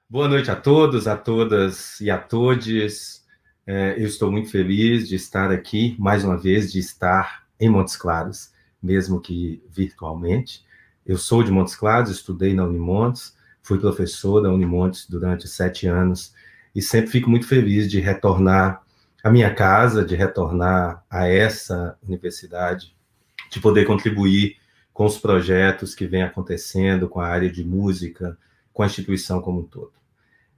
Boa noite a todos, a todas e a todes. Eu estou muito feliz de estar aqui, mais uma vez, de estar em Montes Claros, mesmo que virtualmente. Eu sou de Montes Claros, estudei na Unimontes, fui professor da Unimontes durante 7 anos e sempre fico muito feliz de retornar à minha casa, de retornar a essa universidade, de poder contribuir com os projetos que vêm acontecendo, com a área de música, com a instituição como um todo.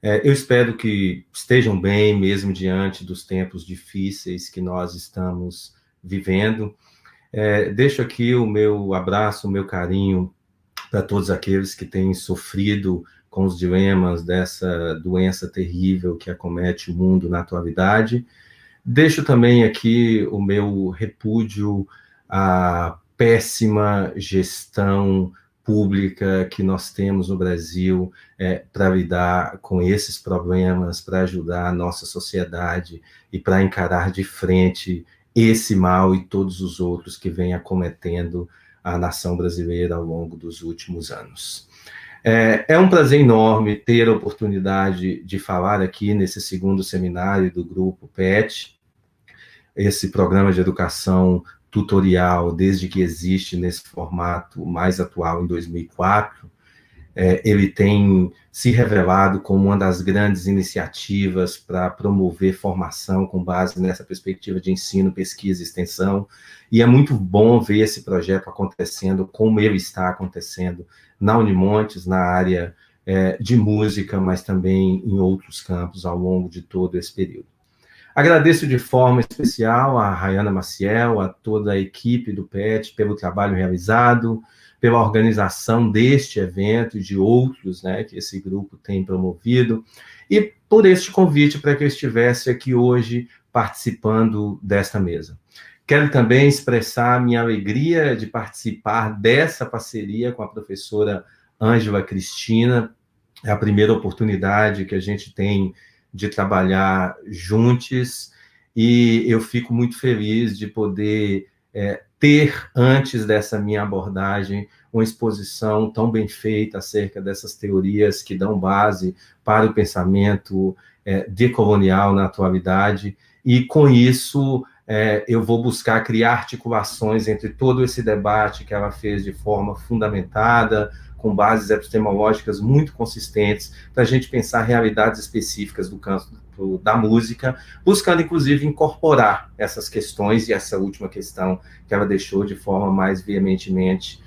Eu espero que estejam bem, mesmo diante dos tempos difíceis que nós estamos vivendo. Deixo aqui o meu abraço, o meu carinho para todos aqueles que têm sofrido com os dilemas dessa doença terrível que acomete o mundo na atualidade. Deixo também aqui o meu repúdio à péssima gestão pública que nós temos no Brasil para lidar com esses problemas, para ajudar a nossa sociedade e para encarar de frente esse mal e todos os outros que vem acometendo a nação brasileira ao longo dos últimos anos. É um prazer enorme ter a oportunidade de falar aqui nesse segundo seminário do Grupo PET, esse programa de educação tutorial, desde que existe nesse formato mais atual em 2004, ele tem se revelado como uma das grandes iniciativas para promover formação com base nessa perspectiva de ensino, pesquisa e extensão, e é muito bom ver esse projeto acontecendo como ele está acontecendo na Unimontes, na área de música, mas também em outros campos ao longo de todo esse período. Agradeço de forma especial a Rayana Maciel, a toda a equipe do PET pelo trabalho realizado, pela organização deste evento e de outros, né, que esse grupo tem promovido, e por este convite para que eu estivesse aqui hoje participando desta mesa. Quero também expressar a minha alegria de participar dessa parceria com a professora Ângela Cristina. É a primeira oportunidade que a gente tem de trabalhar juntos, e eu fico muito feliz de poder ter, antes dessa minha abordagem, uma exposição tão bem feita acerca dessas teorias que dão base para o pensamento decolonial na atualidade, e com isso eu vou buscar criar articulações entre todo esse debate que ela fez de forma fundamentada, com bases epistemológicas muito consistentes, para a gente pensar realidades específicas do campo da música, buscando, inclusive, incorporar essas questões e essa última questão que ela deixou de forma mais veemente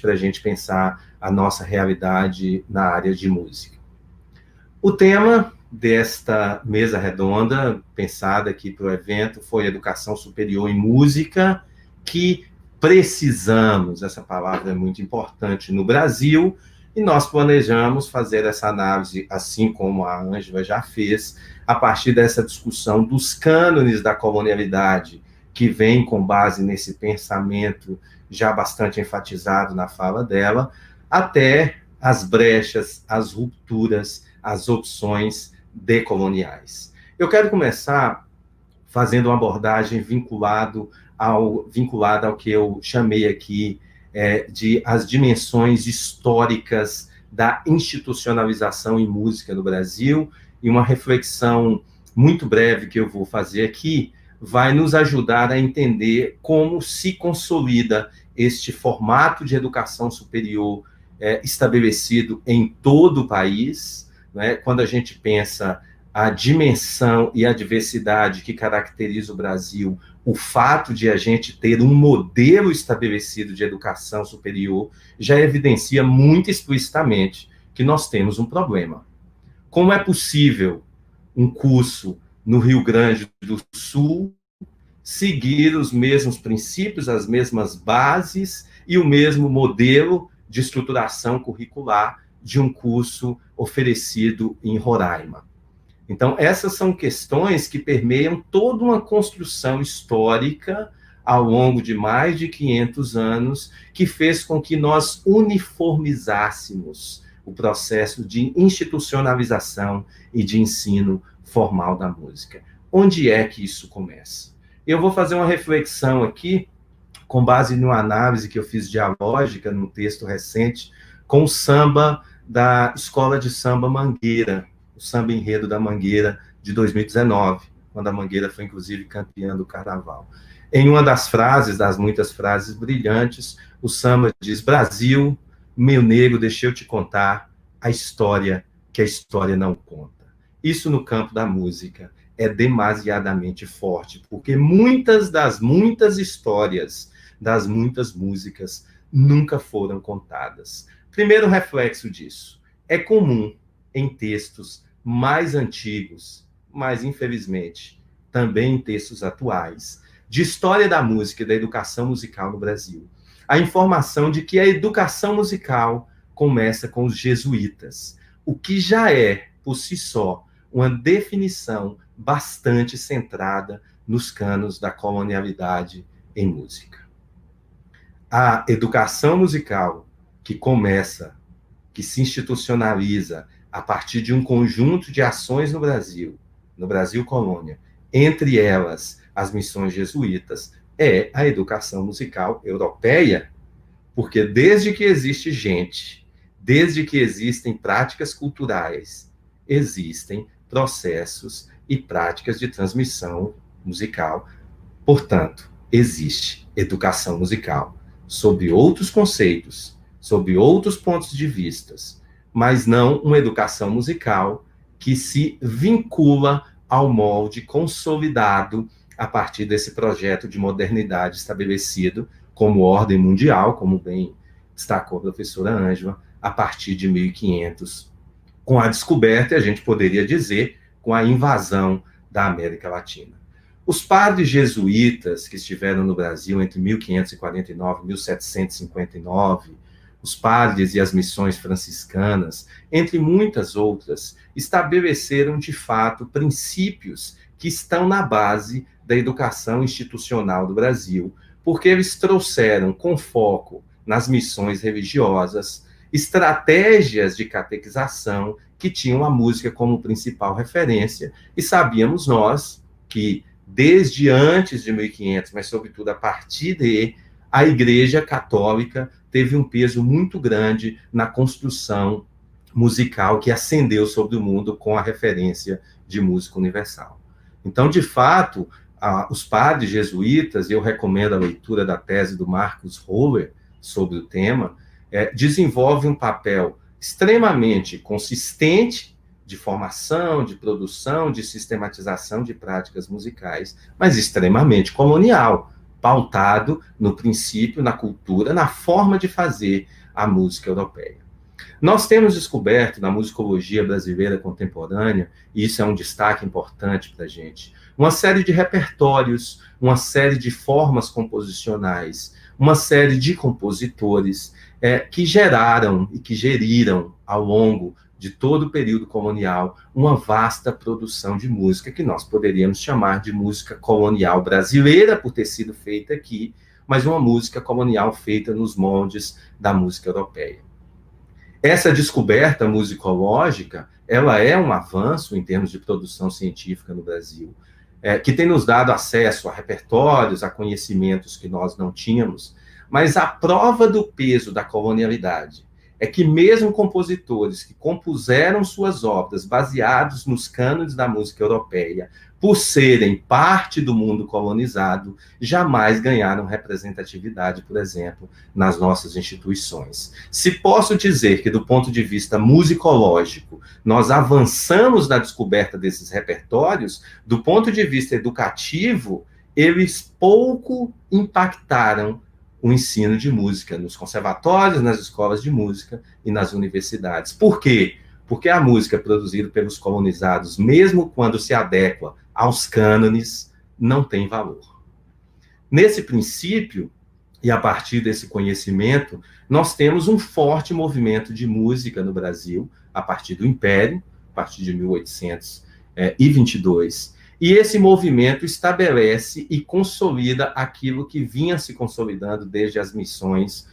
para a gente pensar a nossa realidade na área de música. O tema desta mesa redonda, pensada aqui para o evento, foi Educação Superior em Música, que precisamos, essa palavra é muito importante no Brasil, e nós planejamos fazer essa análise, assim como a Ângela já fez, a partir dessa discussão dos cânones da colonialidade, que vem com base nesse pensamento já bastante enfatizado na fala dela, até as brechas, as rupturas, as opções decoloniais. Eu quero começar fazendo uma abordagem vinculada ao que eu chamei aqui de as dimensões históricas da institucionalização em música no Brasil, e uma reflexão muito breve que eu vou fazer aqui vai nos ajudar a entender como se consolida este formato de educação superior estabelecido em todo o país, né? Quando a gente pensa a dimensão e a diversidade que caracteriza o Brasil, o fato de a gente ter um modelo estabelecido de educação superior já evidencia muito explicitamente que nós temos um problema. Como é possível um curso no Rio Grande do Sul seguir os mesmos princípios, as mesmas bases e o mesmo modelo de estruturação curricular de um curso oferecido em Roraima? Então, essas são questões que permeiam toda uma construção histórica ao longo de mais de 500 anos, que fez com que nós uniformizássemos o processo de institucionalização e de ensino formal da música. Onde é que isso começa? Eu vou fazer uma reflexão aqui, com base numa análise que eu fiz dialógica num texto recente, com o samba da Escola de Samba Mangueira, o Samba Enredo da Mangueira de 2019, quando a Mangueira foi, inclusive, campeã do Carnaval. Em uma das frases, das muitas frases brilhantes, o samba diz: Brasil, meu negro, deixa eu te contar a história que a história não conta. Isso no campo da música é demasiadamente forte, porque muitas das muitas histórias, das muitas músicas, nunca foram contadas. Primeiro reflexo disso, é comum em textos mais antigos, mas infelizmente também em textos atuais, de história da música e da educação musical no Brasil, a informação de que a educação musical começa com os jesuítas, o que já é, por si só, uma definição bastante centrada nos canos da colonialidade em música. A educação musical que começa, que se institucionaliza a partir de um conjunto de ações no Brasil colônia, entre elas as missões jesuítas, é a educação musical europeia, porque desde que existe gente, desde que existem práticas culturais, existem processos e práticas de transmissão musical. Portanto, existe educação musical sob outros conceitos, sob outros pontos de vista, mas não uma educação musical que se vincula ao molde consolidado a partir desse projeto de modernidade estabelecido como ordem mundial, como bem destacou a professora Ângela, a partir de 1500, com a descoberta, a gente poderia dizer, com a invasão da América Latina. Os padres jesuítas que estiveram no Brasil entre 1549 e 1759, os padres e as missões franciscanas, entre muitas outras, estabeleceram, de fato, princípios que estão na base da educação institucional do Brasil, porque eles trouxeram, com foco nas missões religiosas, estratégias de catequização que tinham a música como principal referência, e sabíamos nós que, desde antes de 1500, mas sobretudo a partir de, a Igreja Católica teve um peso muito grande na construção musical que ascendeu sobre o mundo com a referência de música universal. Então, de fato, os padres jesuítas, e eu recomendo a leitura da tese do Marcus Roller sobre o tema, desenvolve um papel extremamente consistente de formação, de produção, de sistematização de práticas musicais, mas extremamente colonial, pautado no princípio, na cultura, na forma de fazer a música europeia. Nós temos descoberto na musicologia brasileira contemporânea, e isso é um destaque importante para a gente, uma série de repertórios, uma série de formas composicionais, uma série de compositores que geraram e que geriram ao longo de todo o período colonial uma vasta produção de música que nós poderíamos chamar de música colonial brasileira, por ter sido feita aqui, mas uma música colonial feita nos moldes da música europeia. Essa descoberta musicológica, ela é um avanço em termos de produção científica no Brasil, que tem nos dado acesso a repertórios, a conhecimentos que nós não tínhamos, mas a prova do peso da colonialidade é que mesmo compositores que compuseram suas obras baseados nos cânones da música europeia, por serem parte do mundo colonizado, jamais ganharam representatividade, por exemplo, nas nossas instituições. Se posso dizer que, do ponto de vista musicológico, nós avançamos na descoberta desses repertórios, do ponto de vista educativo, eles pouco impactaram o ensino de música nos conservatórios, nas escolas de música e nas universidades. Por quê? Porque a música produzida pelos colonizados, mesmo quando se adequa aos cânones, não tem valor. Nesse princípio, e a partir desse conhecimento, nós temos um forte movimento de música no Brasil, a partir do Império, a partir de 1822, e esse movimento estabelece e consolida aquilo que vinha se consolidando desde as missões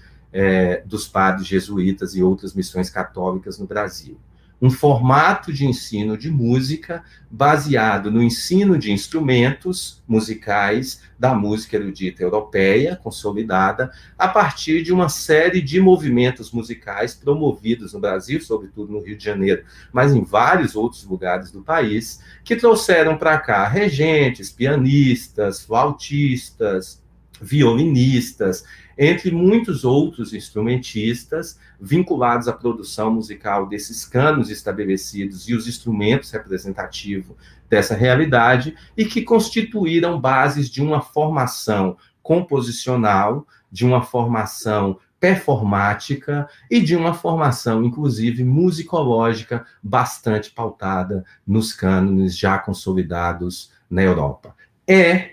dos padres jesuítas e outras missões católicas no Brasil. um formato de ensino de música baseado no ensino de instrumentos musicais da música erudita europeia, consolidada, a partir de uma série de movimentos musicais promovidos no Brasil, sobretudo no Rio de Janeiro, mas em vários outros lugares do país, que trouxeram para cá regentes, pianistas, flautistas, violinistas, entre muitos outros instrumentistas vinculados à produção musical desses cânones estabelecidos e os instrumentos representativos dessa realidade, e que constituíram bases de uma formação composicional, de uma formação performática e de uma formação, inclusive, musicológica bastante pautada nos cânones já consolidados na Europa. É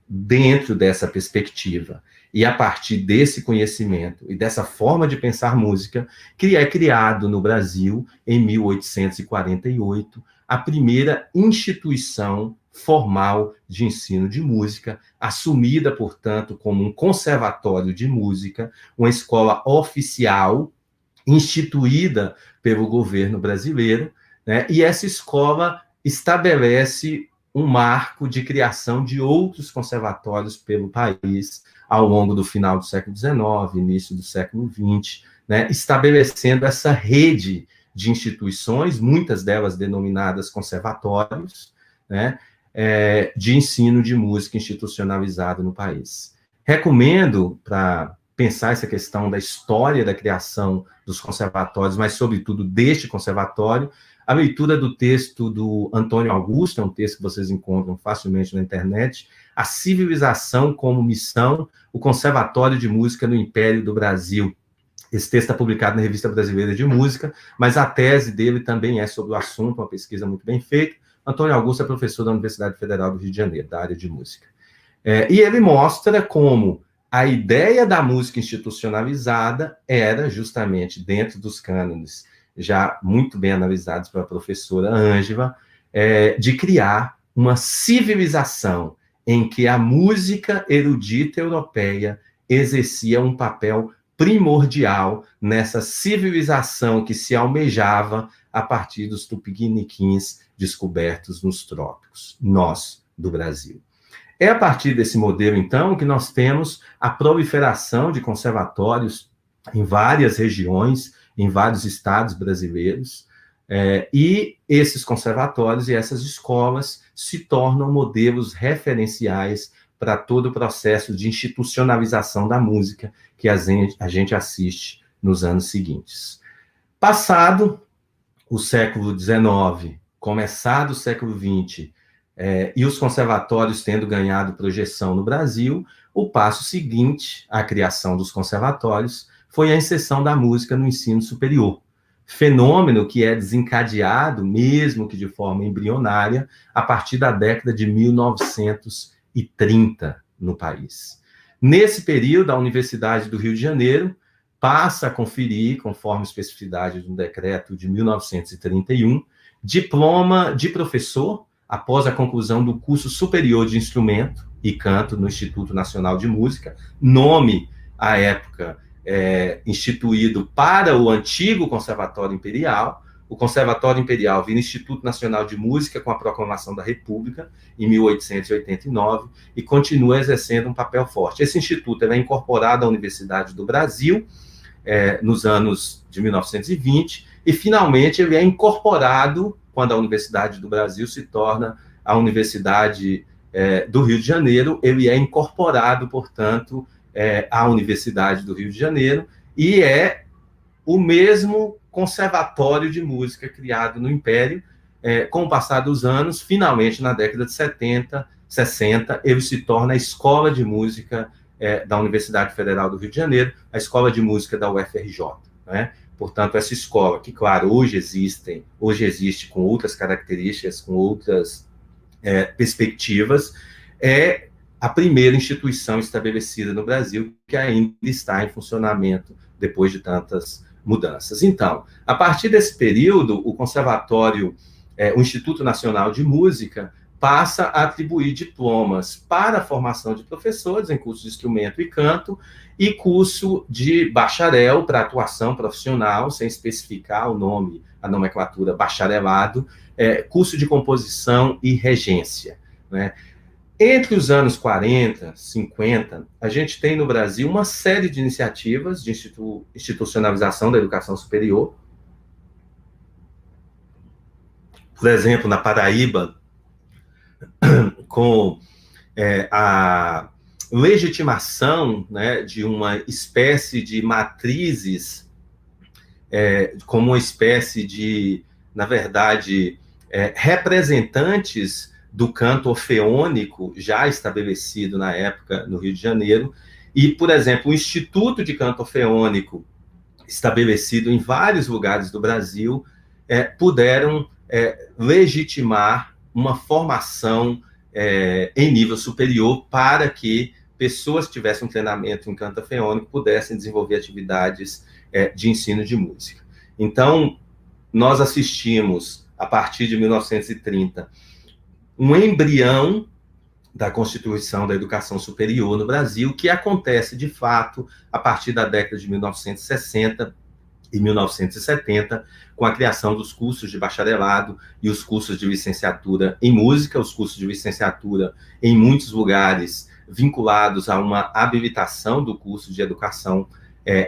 dentro dessa perspectiva e a partir desse conhecimento e dessa forma de pensar música, que é criado no Brasil, em 1848, a primeira instituição formal de ensino de música, assumida, portanto, como um conservatório de música, uma escola oficial, instituída pelo governo brasileiro, né? E essa escola estabelece um marco de criação de outros conservatórios pelo país ao longo do final do século XIX, início do século XX, né, estabelecendo essa rede de instituições, muitas delas denominadas conservatórios, né, de ensino de música institucionalizado no país. Recomendo, para pensar essa questão da história da criação dos conservatórios, mas, sobretudo, deste conservatório, a leitura do texto do Antônio Augusto, é um texto que vocês encontram facilmente na internet, A Civilização como Missão, o Conservatório de Música no Império do Brasil. Esse texto está publicado na Revista Brasileira de Música, mas a tese dele também é sobre o assunto, uma pesquisa muito bem feita. Antônio Augusto é professor da Universidade Federal do Rio de Janeiro, da área de música. E ele mostra como a ideia da música institucionalizada era justamente dentro dos cânones, já muito bem analisados pela professora Ângela, de criar uma civilização em que a música erudita europeia exercia um papel primordial nessa civilização que se almejava a partir dos tupiniquins descobertos nos trópicos, nós, do Brasil. É a partir desse modelo, então, que nós temos a proliferação de conservatórios em várias regiões, em vários estados brasileiros, e esses conservatórios e essas escolas se tornam modelos referenciais para todo o processo de institucionalização da música que a gente assiste nos anos seguintes. Passado o século XIX, começado o século XX, e os conservatórios tendo ganhado projeção no Brasil, o passo seguinte à criação dos conservatórios foi a inserção da música no ensino superior, fenômeno que é desencadeado, mesmo que de forma embrionária, a partir da década de 1930 no país. Nesse período, a Universidade do Rio de Janeiro passa a conferir, conforme especificidade de um decreto de 1931, diploma de professor após a conclusão do curso superior de instrumento e canto no Instituto Nacional de Música, nome, à época, instituído para o antigo Conservatório Imperial. O Conservatório Imperial vira Instituto Nacional de Música com a proclamação da República, em 1889, e continua exercendo um papel forte. Esse instituto é incorporado à Universidade do Brasil, nos anos de 1920, e, finalmente, ele é incorporado quando a Universidade do Brasil se torna a Universidade do Rio de Janeiro. Ele é incorporado, portanto, à Universidade do Rio de Janeiro, e é o mesmo conservatório de música criado no Império. Com o passar dos anos, finalmente, na década de 70, 60, ele se torna a Escola de Música da Universidade Federal do Rio de Janeiro, a Escola de Música da UFRJ, né? Portanto, essa escola, que, claro, hoje existe com outras características, com outras perspectivas, é a primeira instituição estabelecida no Brasil que ainda está em funcionamento depois de tantas mudanças. Então, a partir desse período, o Conservatório, o Instituto Nacional de Música, passa a atribuir diplomas para a formação de professores em curso de instrumento e canto, e curso de bacharel para atuação profissional, sem especificar o nome a nomenclatura bacharelado, curso de composição e regência, né? Entre os anos 40, 50, a gente tem no Brasil uma série de iniciativas de institucionalização da educação superior. Por exemplo, na Paraíba, com a legitimação, né, de uma espécie de matrizes, como uma espécie de, na verdade, representantes do canto orfeônico já estabelecido na época no Rio de Janeiro, e, por exemplo, o Instituto de Canto Orfeônico, estabelecido em vários lugares do Brasil, puderam legitimar uma formação em nível superior para que pessoas que tivessem um treinamento em canto orfeônico pudessem desenvolver atividades de ensino de música. Então, nós assistimos, a partir de 1930, um embrião da Constituição da Educação Superior no Brasil, que acontece, de fato, a partir da década de 1960 e 1970, com a criação dos cursos de bacharelado e os cursos de licenciatura em música, os cursos de licenciatura em muitos lugares vinculados a uma habilitação do curso de educação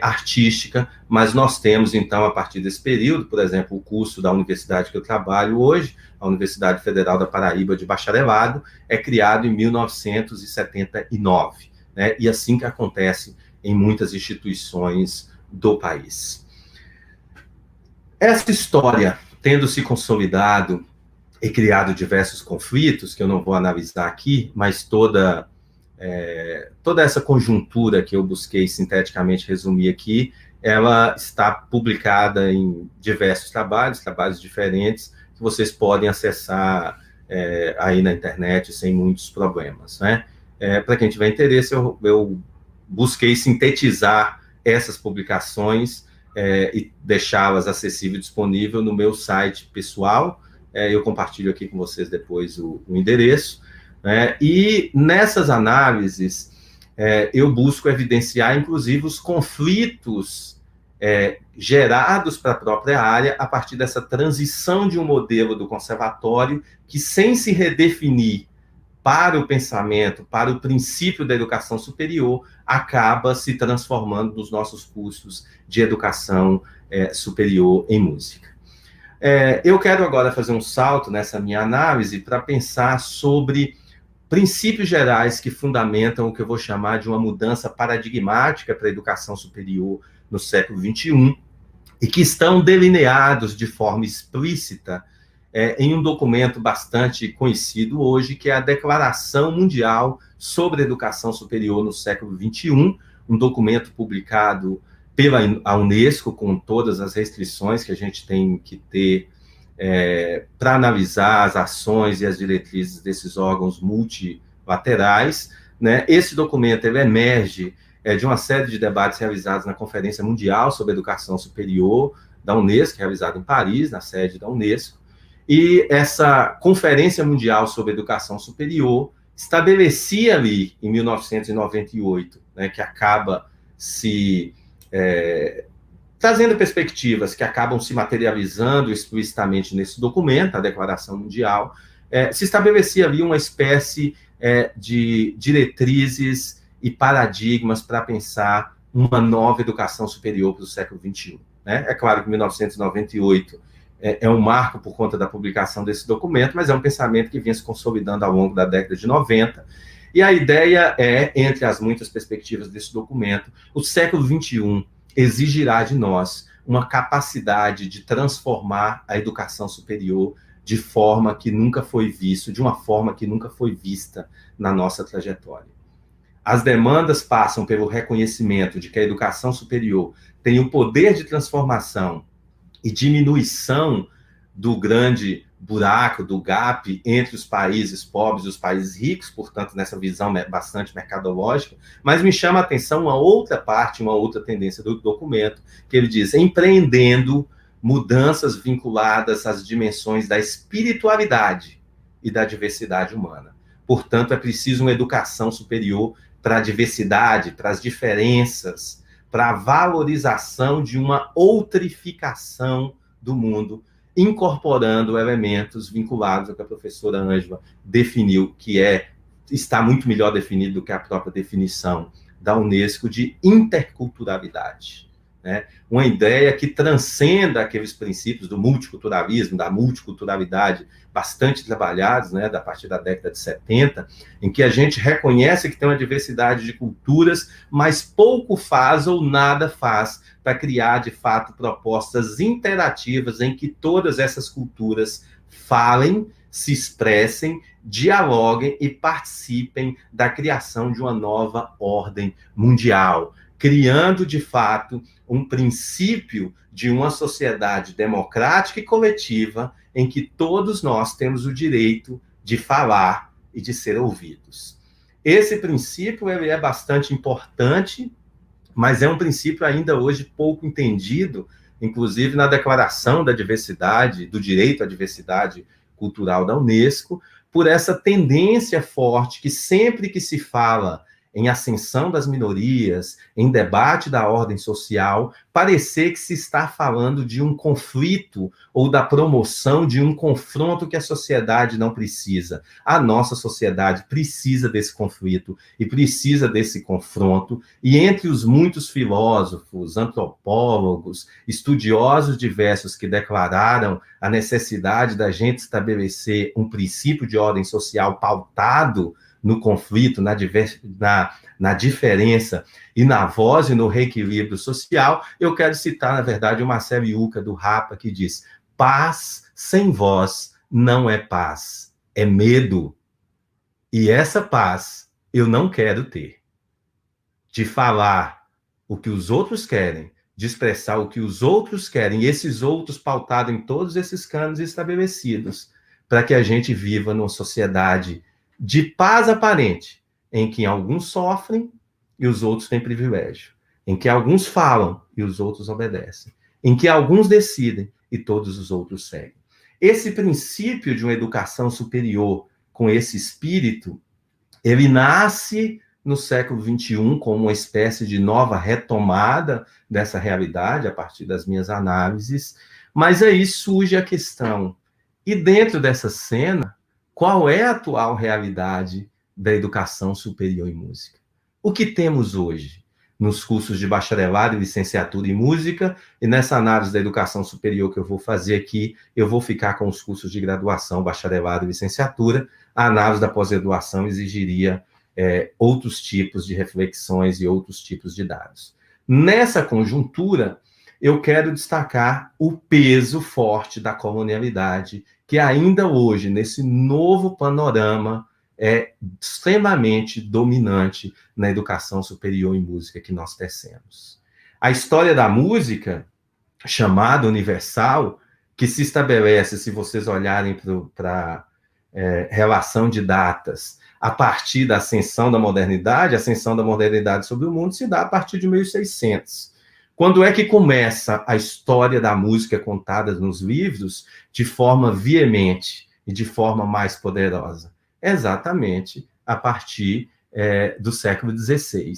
artística, mas nós temos, então, a partir desse período, por exemplo, o curso da universidade que eu trabalho hoje, a Universidade Federal da Paraíba de Bacharelado, é criado em 1979, né? E assim que acontece em muitas instituições do país. Essa história, tendo se consolidado e criado diversos conflitos, que eu não vou analisar aqui, mas toda essa conjuntura que eu busquei sinteticamente resumir aqui, ela está publicada em diversos trabalhos diferentes, que vocês podem acessar aí na internet sem muitos problemas, né? Para quem tiver interesse, eu busquei sintetizar essas publicações e deixá-las acessível e disponível no meu site pessoal. Eu compartilho aqui com vocês depois o endereço. E nessas análises, eu busco evidenciar, inclusive, os conflitos gerados para a própria área a partir dessa transição de um modelo do conservatório que, sem se redefinir para o pensamento, para o princípio da educação superior, acaba se transformando nos nossos cursos de educação superior em música. Eu quero agora fazer um salto nessa minha análise para pensar sobre princípios gerais que fundamentam o que eu vou chamar de uma mudança paradigmática para a educação superior no século XXI, e que estão delineados de forma explícita em um documento bastante conhecido hoje, que é a Declaração Mundial sobre a Educação Superior no século XXI, um documento publicado pela Unesco, com todas as restrições que a gente tem que ter para analisar as ações e as diretrizes desses órgãos multilaterais, né? Esse documento ele emerge de uma série de debates realizados na Conferência Mundial sobre Educação Superior da Unesco, realizada em Paris, na sede da Unesco, e essa Conferência Mundial sobre Educação Superior estabelecia ali, em 1998, né, que acaba se trazendo perspectivas que acabam se materializando explicitamente nesse documento, a Declaração Mundial, se estabelecia ali uma espécie de diretrizes e paradigmas para pensar uma nova educação superior para o século XXI. Né? É claro que 1998 é um marco por conta da publicação desse documento, mas é um pensamento que vinha se consolidando ao longo da década de 90, e a ideia entre as muitas perspectivas desse documento, o século XXI exigirá de nós uma capacidade de transformar a educação superior de forma que nunca foi visto, de uma forma que nunca foi vista na nossa trajetória. As demandas passam pelo reconhecimento de que a educação superior tem o poder de transformação e diminuição do grande buraco, do gap entre os países pobres e os países ricos, portanto, nessa visão bastante mercadológica, mas me chama a atenção uma outra parte, uma outra tendência do documento, que ele diz, empreendendo mudanças vinculadas às dimensões da espiritualidade e da diversidade humana. Portanto, é preciso uma educação superior para a diversidade, para as diferenças, para a valorização de uma outrificação do mundo incorporando elementos vinculados ao que a professora Ângela definiu, que está muito melhor definido do que a própria definição da Unesco de interculturalidade. Né? Uma ideia que transcenda aqueles princípios do multiculturalismo, da multiculturalidade, bastante trabalhados, né, a partir da década de 70, em que a gente reconhece que tem uma diversidade de culturas, mas pouco faz ou nada faz para criar, de fato, propostas interativas em que todas essas culturas falem, se expressem, dialoguem e participem da criação de uma nova ordem mundial, criando, de fato, um princípio de uma sociedade democrática e coletiva em que todos nós temos o direito de falar e de ser ouvidos. Esse princípio ele é bastante importante, mas é um princípio ainda hoje pouco entendido, inclusive na Declaração da Diversidade, do Direito à Diversidade Cultural da Unesco, por essa tendência forte que sempre que se fala em ascensão das minorias, em debate da ordem social, parecer que se está falando de um conflito ou da promoção de um confronto que a sociedade não precisa. A nossa sociedade precisa desse conflito e precisa desse confronto, e entre os muitos filósofos, antropólogos, estudiosos diversos que declararam a necessidade da gente estabelecer um princípio de ordem social pautado no conflito, na diferença e na voz e no reequilíbrio social, eu quero citar, na verdade, o Marcelo Yuca, do Rapa, que diz: paz sem voz não é paz, é medo. E essa paz eu não quero ter. De falar o que os outros querem, de expressar o que os outros querem, e esses outros pautados em todos esses cânones estabelecidos, para que a gente viva numa sociedade de paz aparente, em que alguns sofrem e os outros têm privilégio, em que alguns falam e os outros obedecem, em que alguns decidem e todos os outros seguem. Esse princípio de uma educação superior com esse espírito, ele nasce no século XXI como uma espécie de nova retomada dessa realidade, a partir das minhas análises, mas aí surge a questão, e dentro dessa cena, qual é a atual realidade da educação superior em música? O que temos hoje nos cursos de bacharelado e licenciatura em música, e nessa análise da educação superior que eu vou fazer aqui, eu vou ficar com os cursos de graduação, bacharelado e licenciatura. A análise da pós-graduação exigiria outros tipos de reflexões e outros tipos de dados. Nessa conjuntura, eu quero destacar o peso forte da colonialidade, que ainda hoje, nesse novo panorama, é extremamente dominante na educação superior em música que nós tecemos. A história da música, chamada universal, que se estabelece, se vocês olharem para relação de datas, a partir da ascensão da modernidade, a ascensão da modernidade sobre o mundo se dá a partir de 1600. Quando é que começa a história da música contada nos livros de forma veemente e de forma mais poderosa? Exatamente a partir do século XVI.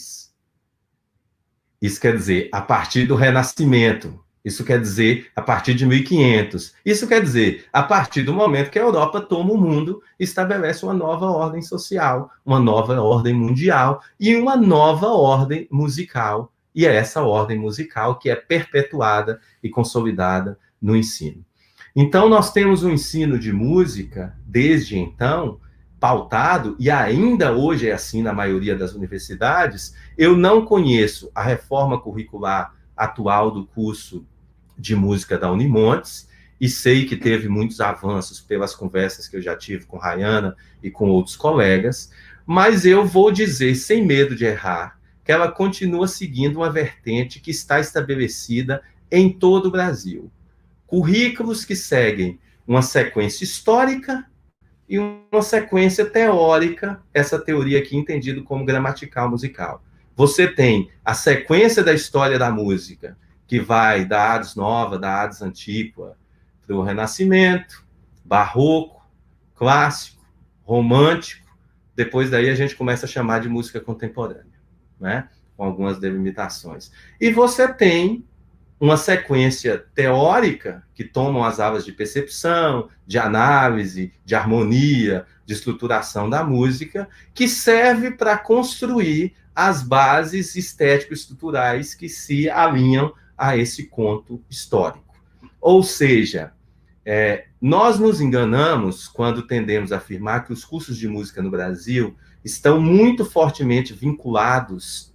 Isso quer dizer, a partir do Renascimento. Isso quer dizer, a partir de 1500. Isso quer dizer, a partir do momento que a Europa toma o mundo e estabelece uma nova ordem social, uma nova ordem mundial e uma nova ordem musical. E é essa ordem musical que é perpetuada e consolidada no ensino. Então, nós temos um ensino de música, desde então, pautado, e ainda hoje é assim na maioria das universidades. Eu não conheço a reforma curricular atual do curso de música da Unimontes, e sei que teve muitos avanços pelas conversas que eu já tive com Rayana e com outros colegas, mas eu vou dizer, sem medo de errar, que ela continua seguindo uma vertente que está estabelecida em todo o Brasil. Currículos que seguem uma sequência histórica e uma sequência teórica, essa teoria aqui entendida como gramatical musical. Você tem a sequência da história da música, que vai da Ars Nova, da Ars Antiqua, para o Renascimento, Barroco, Clássico, Romântico. Depois daí a gente começa a chamar de música contemporânea, né? Com algumas delimitações. E você tem uma sequência teórica que tomam as aulas de percepção, de análise, de harmonia, de estruturação da música, que serve para construir as bases estético-estruturais que se alinham a esse conto histórico. Ou seja, nós nos enganamos quando tendemos a afirmar que os cursos de música no Brasil estão muito fortemente vinculados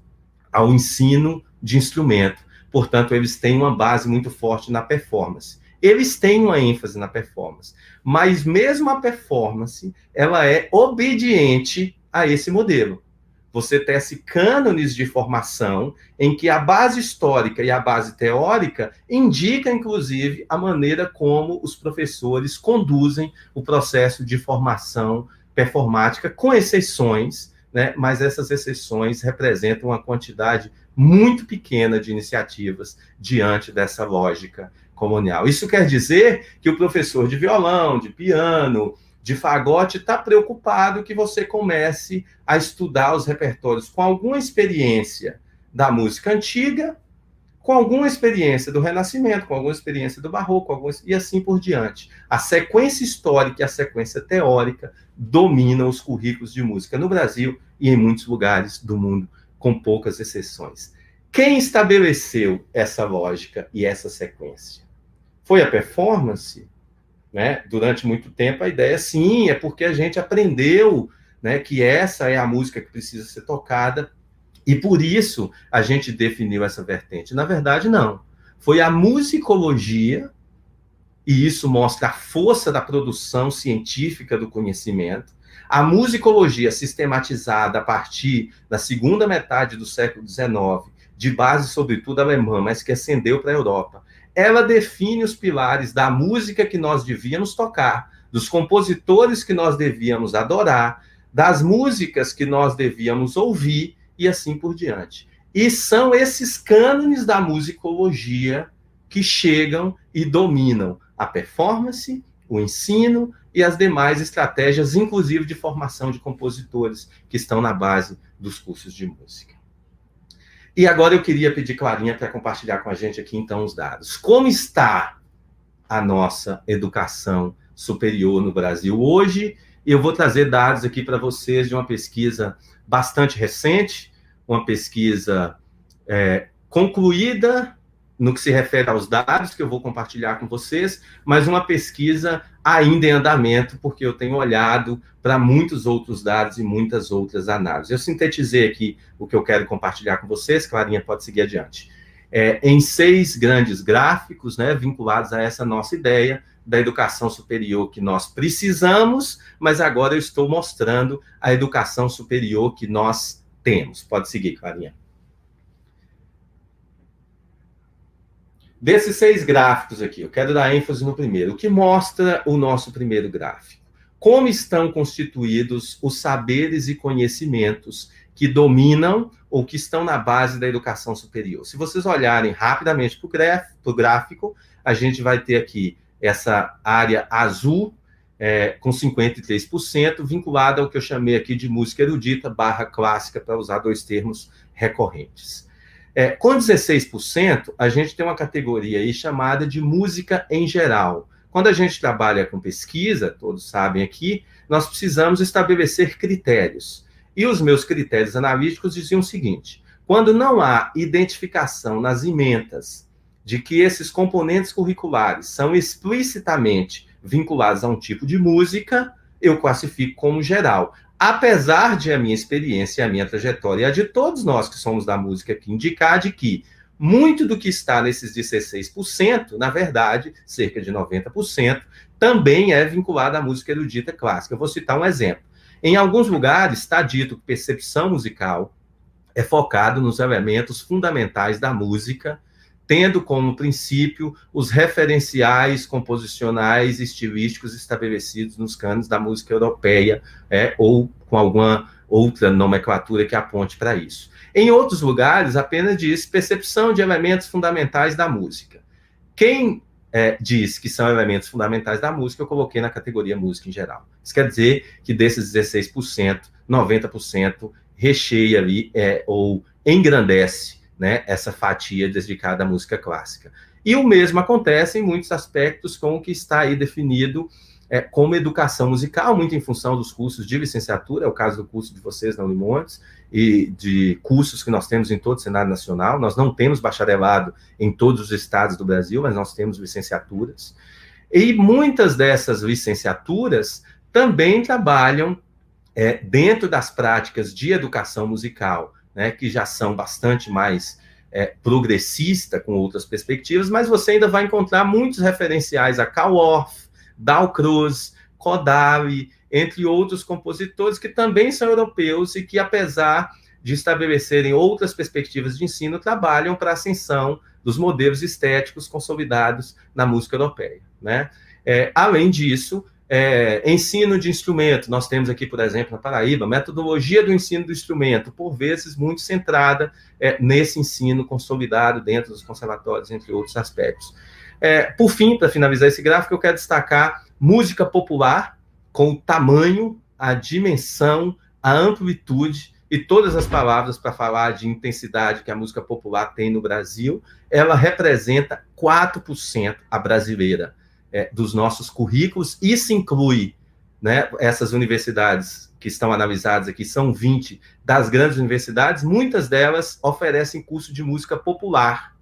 ao ensino de instrumento. Portanto, eles têm uma base muito forte na performance. Eles têm uma ênfase na performance, mas mesmo a performance, ela é obediente a esse modelo. Você tece cânones de formação em que a base histórica e a base teórica indicam, inclusive, a maneira como os professores conduzem o processo de formação performática, com exceções, né? Mas essas exceções representam uma quantidade muito pequena de iniciativas diante dessa lógica colonial. Isso quer dizer que o professor de violão, de piano, de fagote está preocupado que você comece a estudar os repertórios com alguma experiência da música antiga, com alguma experiência do Renascimento, com alguma experiência do Barroco, e assim por diante. A sequência histórica e a sequência teórica dominam os currículos de música no Brasil e em muitos lugares do mundo, com poucas exceções. Quem estabeleceu essa lógica e essa sequência? Foi a performance? Né? Durante muito tempo a ideia, sim, é porque a gente aprendeu, né, que essa é a música que precisa ser tocada, e por isso a gente definiu essa vertente. Na verdade, não. Foi a musicologia, e isso mostra a força da produção científica do conhecimento, a musicologia sistematizada a partir da segunda metade do século XIX, de base, sobretudo, alemã, mas que ascendeu para a Europa. Ela define os pilares da música que nós devíamos tocar, dos compositores que nós devíamos adorar, das músicas que nós devíamos ouvir, e assim por diante. E são esses cânones da musicologia que chegam e dominam a performance, o ensino e as demais estratégias, inclusive de formação de compositores, que estão na base dos cursos de música. E agora eu queria pedir Clarinha para compartilhar com a gente aqui, então, os dados. Como está a nossa educação superior no Brasil hoje? Eu vou trazer dados aqui para vocês de uma pesquisa bastante recente, uma pesquisa concluída no que se refere aos dados que eu vou compartilhar com vocês, mas uma pesquisa ainda em andamento, porque eu tenho olhado para muitos outros dados e muitas outras análises. Eu sintetizei aqui o que eu quero compartilhar com vocês, Clarinha pode seguir adiante. Em 6 grandes gráficos, né, vinculados a essa nossa ideia da educação superior que nós precisamos, mas agora eu estou mostrando a educação superior que nós temos. Pode seguir, Clarinha. Desses 6 gráficos aqui, eu quero dar ênfase no primeiro. O que mostra o nosso primeiro gráfico? Como estão constituídos os saberes e conhecimentos que dominam ou que estão na base da educação superior. Se vocês olharem rapidamente para o gráfico, a gente vai ter aqui essa área azul, com 53%, vinculada ao que eu chamei aqui de música erudita / clássica, para usar 2 termos recorrentes. Com 16%, a gente tem uma categoria aí chamada de música em geral. Quando a gente trabalha com pesquisa, todos sabem aqui, nós precisamos estabelecer critérios. E os meus critérios analíticos diziam o seguinte: quando não há identificação nas ementas de que esses componentes curriculares são explicitamente vinculados a um tipo de música, eu classifico como geral. Apesar de a minha experiência, a minha trajetória e a de todos nós que somos da música aqui indicar de que muito do que está nesses 16%, na verdade, cerca de 90%, também é vinculado à música erudita clássica. Eu vou citar um exemplo. Em alguns lugares está dito que percepção musical é focado nos elementos fundamentais da música, tendo como princípio os referenciais composicionais e estilísticos estabelecidos nos cânones da música europeia, ou com alguma outra nomenclatura que aponte para isso. Em outros lugares, apenas diz percepção de elementos fundamentais da música. Quem diz que são elementos fundamentais da música, eu coloquei na categoria música em geral. Isso quer dizer que desses 16%, 90% recheia ali ou engrandece né, essa fatia dedicada à música clássica. E o mesmo acontece em muitos aspectos com o que está aí definido como educação musical, muito em função dos cursos de licenciatura, é o caso do curso de vocês na Unimontes, e de cursos que nós temos em todo o Cenário Nacional. Nós não temos bacharelado em todos os estados do Brasil, mas nós temos licenciaturas. E muitas dessas licenciaturas também trabalham dentro das práticas de educação musical, né, que já são bastante mais progressista, com outras perspectivas, mas você ainda vai encontrar muitos referenciais a Carl Orff, Dalcroze, Kodály, entre outros compositores que também são europeus e que, apesar de estabelecerem outras perspectivas de ensino, trabalham para a ascensão dos modelos estéticos consolidados na música europeia, né? Além disso, ensino de instrumento, nós temos aqui, por exemplo, na Paraíba, metodologia do ensino do instrumento, por vezes muito centrada nesse ensino consolidado dentro dos conservatórios, entre outros aspectos. Por fim, para finalizar esse gráfico, eu quero destacar música popular, com o tamanho, a dimensão, a amplitude e todas as palavras para falar de intensidade que a música popular tem no Brasil. Ela representa 4% a brasileira dos nossos currículos. Isso inclui, né, essas universidades que estão analisadas aqui, são 20 das grandes universidades, muitas delas oferecem curso de música popular,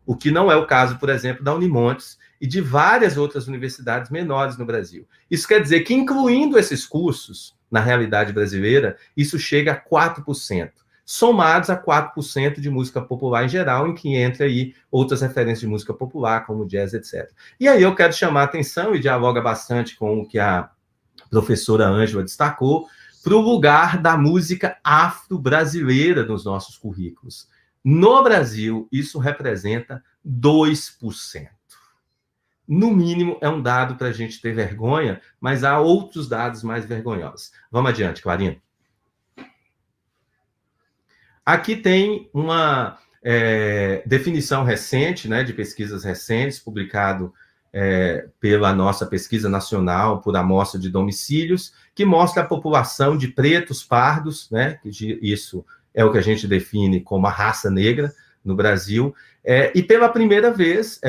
o que não é o caso, por exemplo, da Unimontes e de várias outras universidades menores no Brasil. Isso quer dizer que, incluindo esses cursos, na realidade brasileira, isso chega a 4%, somados a 4% de música popular em geral, em que entra aí outras referências de música popular, como jazz, etc. E aí eu quero chamar a atenção, e dialoga bastante com o que a professora Ângela destacou, para o lugar da música afro-brasileira nos nossos currículos. No Brasil, isso representa 2%. No mínimo, é um dado para a gente ter vergonha, mas há outros dados mais vergonhosos. Vamos adiante, Clarina. Aqui tem uma definição recente, né, de pesquisas recentes, publicado pela nossa pesquisa nacional por amostra de domicílios, que mostra a população de pretos pardos, né, isso é o que a gente define como a raça negra no Brasil, e pela primeira vez,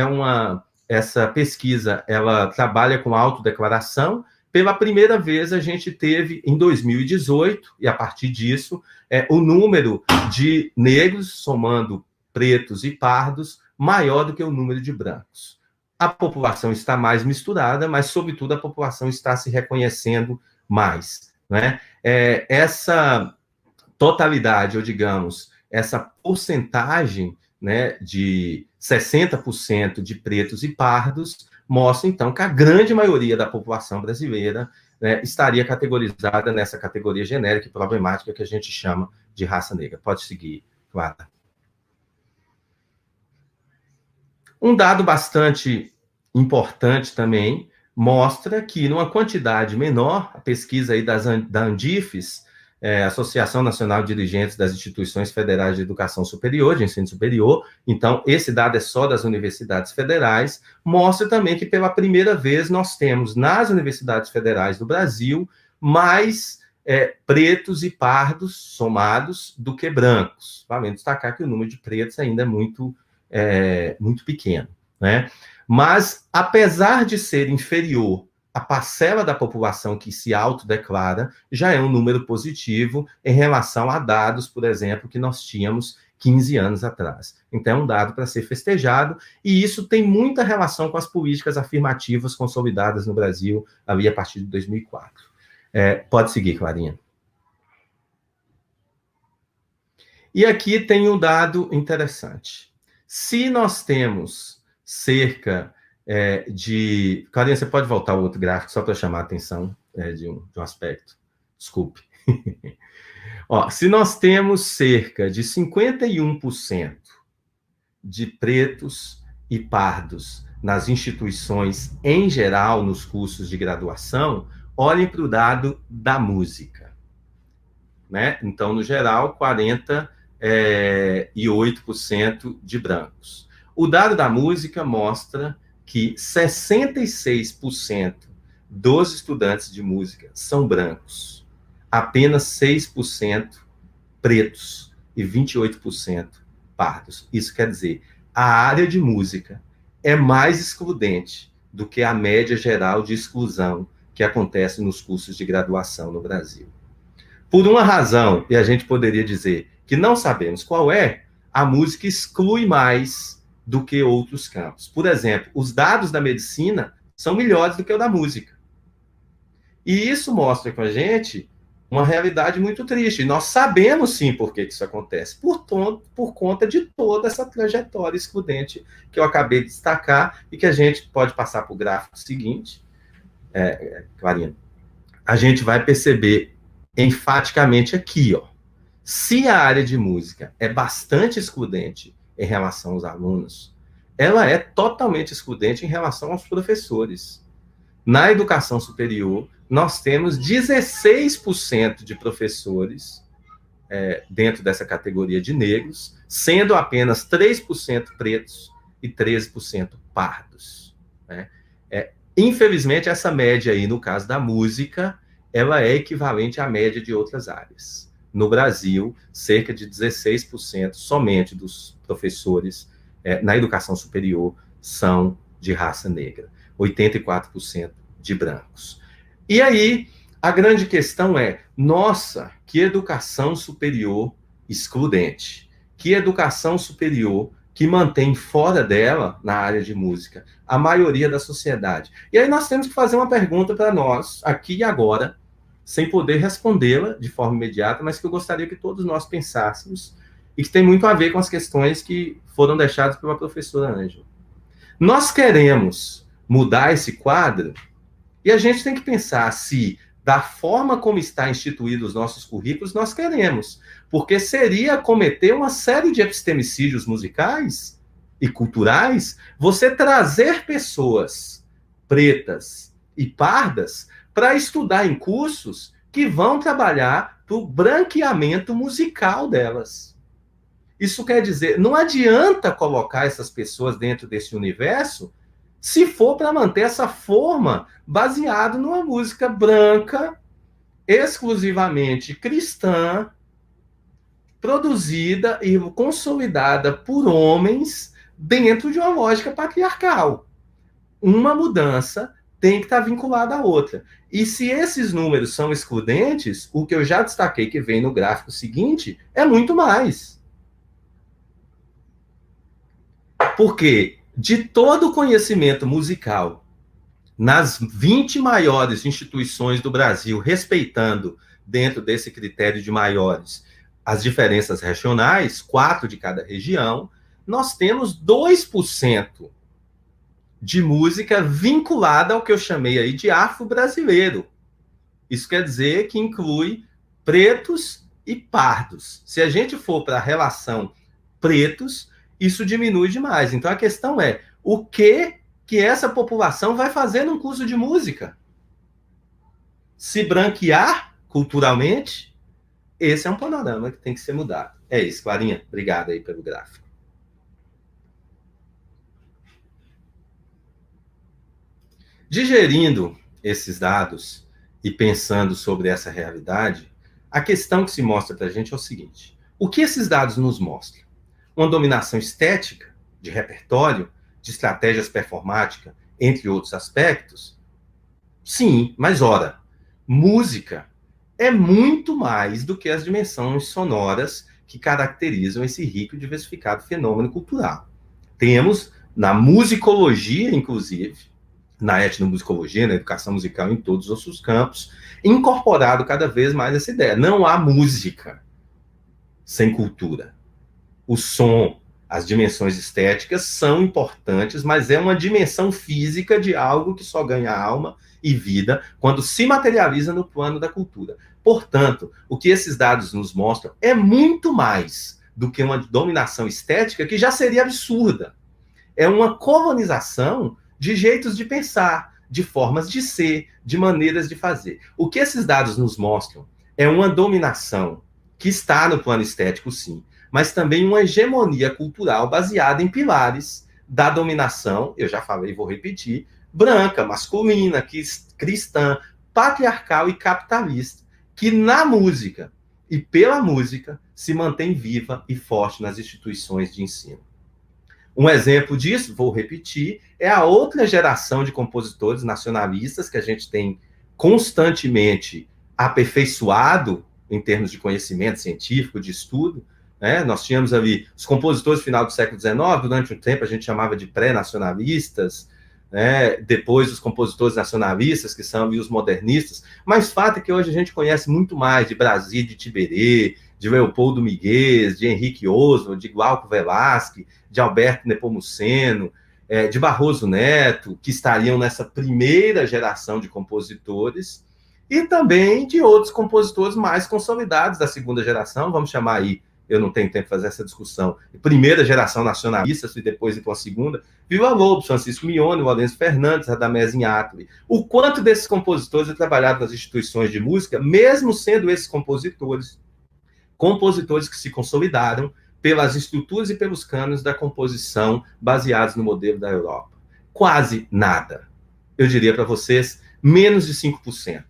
essa pesquisa, ela trabalha com autodeclaração. Pela primeira vez, a gente teve, em 2018, e a partir disso, o número de negros, somando pretos e pardos, maior do que o número de brancos. A população está mais misturada, mas, sobretudo, a população está se reconhecendo mais, né? Essa totalidade, ou digamos, essa porcentagem, né, de 60% de pretos e pardos, mostra, então, que a grande maioria da população brasileira, né, estaria categorizada nessa categoria genérica e problemática que a gente chama de raça negra. Pode seguir, Clara. Um dado bastante importante também mostra que, numa quantidade menor, a pesquisa aí da Andifes, Associação Nacional de Dirigentes das Instituições Federais de Educação Superior, de Ensino Superior, então esse dado é só das universidades federais, mostra também que pela primeira vez nós temos nas universidades federais do Brasil mais pretos e pardos somados do que brancos. Vale destacar que o número de pretos ainda é muito pequeno, né? Mas, apesar de ser inferior a parcela da população que se autodeclara, já é um número positivo em relação a dados, por exemplo, que nós tínhamos 15 anos atrás. Então, é um dado para ser festejado, e isso tem muita relação com as políticas afirmativas consolidadas no Brasil, ali a partir de 2004. Pode seguir, Clarinha. E aqui tem um dado interessante. Se nós temos cerca de... Clarinha, você pode voltar ao outro gráfico, só para chamar a atenção de um aspecto. Desculpe. Ó, se nós temos cerca de 51% de pretos e pardos nas instituições em geral, nos cursos de graduação, olhem para o dado da música, né? Então, no geral, 48% de brancos. O dado da música mostra que 66% dos estudantes de música são brancos, apenas 6% pretos e 28% pardos. Isso quer dizer, a área de música é mais excludente do que a média geral de exclusão que acontece nos cursos de graduação no Brasil. Por uma razão, e a gente poderia dizer que não sabemos qual é, a música exclui mais do que outros campos. Por exemplo, os dados da medicina são melhores do que o da música. E isso mostra com a gente uma realidade muito triste. E nós sabemos, sim, por que isso acontece. Por conta de toda essa trajetória excludente que eu acabei de destacar e que a gente pode passar para o gráfico seguinte. Clarina, a gente vai perceber enfaticamente aqui, ó. Se a área de música é bastante excludente em relação aos alunos, ela é totalmente excludente em relação aos professores. Na educação superior, nós temos 16% de professores dentro dessa categoria de negros, sendo apenas 3% pretos e 13% pardos. Né? Infelizmente, essa média aí, no caso da música, ela é equivalente à média de outras áreas. No Brasil, cerca de 16% somente dos professores na educação superior são de raça negra, 84% de brancos. E aí, a grande questão é, nossa, que educação superior excludente, que educação superior que mantém fora dela, na área de música, a maioria da sociedade. E aí nós temos que fazer uma pergunta para nós, aqui e agora, sem poder respondê-la de forma imediata, mas que eu gostaria que todos nós pensássemos, e que tem muito a ver com as questões que foram deixadas pela professora Ângela. Nós queremos mudar esse quadro, e a gente tem que pensar se, da forma como está instituído os nossos currículos, nós queremos, porque seria cometer uma série de epistemicídios musicais e culturais, você trazer pessoas pretas e pardas para estudar em cursos que vão trabalhar para o branqueamento musical delas. Isso quer dizer, não adianta colocar essas pessoas dentro desse universo se for para manter essa forma baseado numa música branca, exclusivamente cristã, produzida e consolidada por homens dentro de uma lógica patriarcal. Uma mudança tem que estar vinculada à outra. E se esses números são excludentes, o que eu já destaquei que vem no gráfico seguinte é muito mais. Porque de todo o conhecimento musical nas 20 maiores instituições do Brasil, respeitando dentro desse critério de maiores as diferenças regionais, 4 de cada região, nós temos 2% de música vinculada ao que eu chamei aí de afro-brasileiro. Isso quer dizer que inclui pretos e pardos. Se a gente for para a relação pretos, isso diminui demais. Então a questão é, o que essa população vai fazer num curso de música? Se branquear culturalmente? Esse é um panorama que tem que ser mudado. É isso, Clarinha. Obrigado aí pelo gráfico. Digerindo esses dados e pensando sobre essa realidade, a questão que se mostra para a gente é o seguinte: o que esses dados nos mostram? Uma dominação estética, de repertório, de estratégias performáticas, entre outros aspectos? Sim, mas ora, música é muito mais do que as dimensões sonoras que caracterizam esse rico e diversificado fenômeno cultural. Temos, na musicologia, inclusive, na etnomusicologia, na educação musical, em todos os seus campos, incorporado cada vez mais essa ideia. Não há música sem cultura. O som, as dimensões estéticas são importantes, mas é uma dimensão física de algo que só ganha alma e vida quando se materializa no plano da cultura. Portanto, o que esses dados nos mostram é muito mais do que uma dominação estética que já seria absurda. É uma colonização de jeitos de pensar, de formas de ser, de maneiras de fazer. O que esses dados nos mostram é uma dominação que está no plano estético, sim, mas também uma hegemonia cultural baseada em pilares da dominação, eu já falei, vou repetir, branca, masculina, cristã, patriarcal e capitalista, que na música e pela música se mantém viva e forte nas instituições de ensino. Um exemplo disso, vou repetir, é a outra geração de compositores nacionalistas que a gente tem constantemente aperfeiçoado em termos de conhecimento científico, de estudo, né? Nós tínhamos ali os compositores do final do século XIX, durante um tempo a gente chamava de pré-nacionalistas, né? Depois os compositores nacionalistas, que são os modernistas, mas fato é que hoje a gente conhece muito mais de Brasil, de Tiberê, de Leopoldo Miguel, de Henrique Oswald, de Glauco Velasque, de Alberto Nepomuceno, de Barroso Neto, que estariam nessa primeira geração de compositores, e também de outros compositores mais consolidados da segunda geração, vamos chamar aí, eu não tenho tempo para fazer essa discussão, primeira geração nacionalista, e depois ir para a segunda, Vila Lobos, Francisco Mione, Lourenço Fernandes, Radamés Inhatli. O quanto desses compositores trabalharam nas instituições de música, mesmo sendo esses compositores que se consolidaram pelas estruturas e pelos cânones da composição baseados no modelo da Europa. Quase nada. Eu diria para vocês, menos de 5%.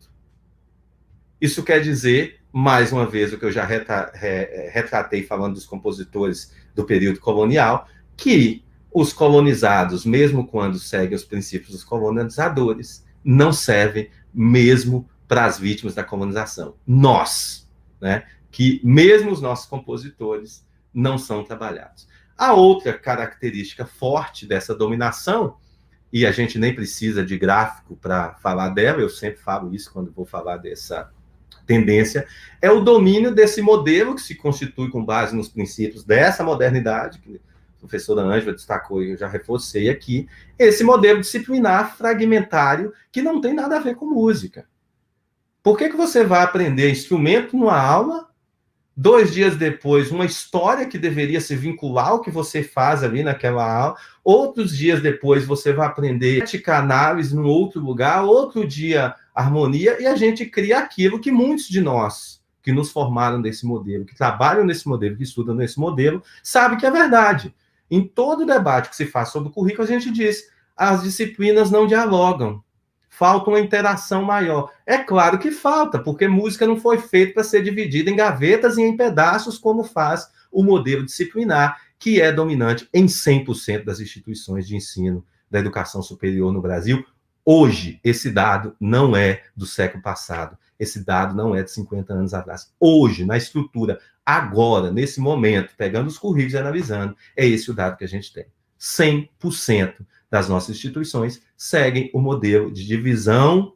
Isso quer dizer, mais uma vez, o que eu já retratei falando dos compositores do período colonial, que os colonizados, mesmo quando seguem os princípios dos colonizadores, não servem mesmo para as vítimas da colonização. Nós, né? Que mesmo os nossos compositores não são trabalhados. A outra característica forte dessa dominação, e a gente nem precisa de gráfico para falar dela, eu sempre falo isso quando vou falar dessa tendência, é o domínio desse modelo que se constitui com base nos princípios dessa modernidade, que a professora Ângela destacou e eu já reforcei aqui, esse modelo disciplinar fragmentário que não tem nada a ver com música. Por que você vai aprender instrumento numa aula, 2 dias depois, uma história que deveria se vincular ao que você faz ali naquela aula, outros dias depois você vai aprender ética, análise num outro lugar, outro dia harmonia, e a gente cria aquilo que muitos de nós que nos formaram nesse modelo, que trabalham nesse modelo, que estudam nesse modelo, sabem que é verdade. Em todo debate que se faz sobre o currículo, a gente diz, as disciplinas não dialogam. Falta uma interação maior. É claro que falta, porque música não foi feita para ser dividida em gavetas e em pedaços, como faz o modelo disciplinar, que é dominante em 100% das instituições de ensino da educação superior no Brasil. Hoje, esse dado não é do século passado, esse dado não é de 50 anos atrás. Hoje, na estrutura, agora, nesse momento, pegando os currículos e analisando, é esse o dado que a gente tem. 100% das nossas instituições seguem o modelo de divisão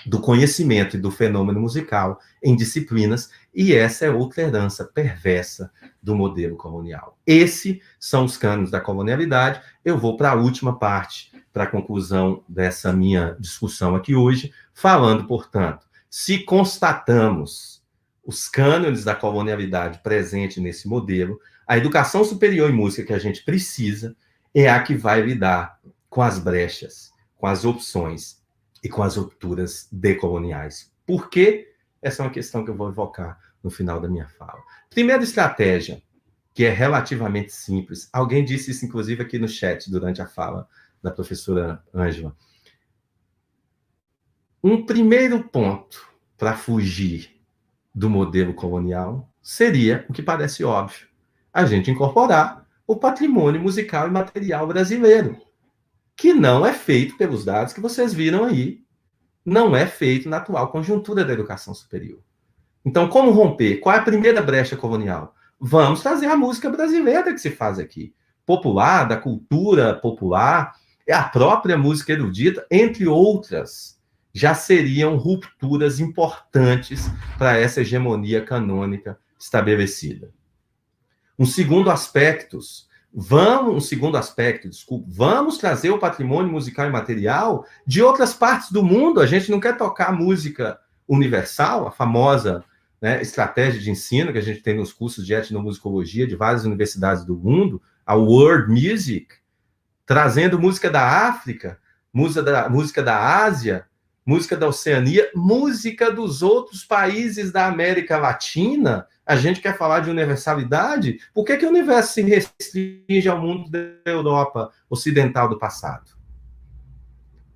do conhecimento e do fenômeno musical em disciplinas, e essa é outra herança perversa do modelo colonial. Esses são os cânones da colonialidade. Eu vou para a última parte, para a conclusão dessa minha discussão aqui hoje, falando, portanto, se constatamos os cânones da colonialidade presente nesse modelo, a educação superior em música que a gente precisa é a que vai lidar com as brechas, com as opções e com as rupturas decoloniais. Por quê? Essa é uma questão que eu vou evocar no final da minha fala. Primeira estratégia, que é relativamente simples, alguém disse isso, inclusive, aqui no chat, durante a fala da professora Ângela. Um primeiro ponto para fugir do modelo colonial seria o que parece óbvio, a gente incorporar o patrimônio musical e material brasileiro, que não é feito pelos dados que vocês viram aí, não é feito na atual conjuntura da educação superior. Então, como romper? Qual é a primeira brecha colonial? Vamos trazer a música brasileira que se faz aqui. Popular, da cultura popular, é a própria música erudita, entre outras, já seriam rupturas importantes para essa hegemonia canônica estabelecida. Um segundo aspecto, vamos trazer o patrimônio musical e material de outras partes do mundo. A gente não quer tocar música universal, a famosa, né, estratégia de ensino que a gente tem nos cursos de etnomusicologia de várias universidades do mundo, a World Music, trazendo música da África, música da Ásia, música da Oceania, música dos outros países da América Latina. A gente quer falar de universalidade? Por que o universo se restringe ao mundo da Europa ocidental do passado?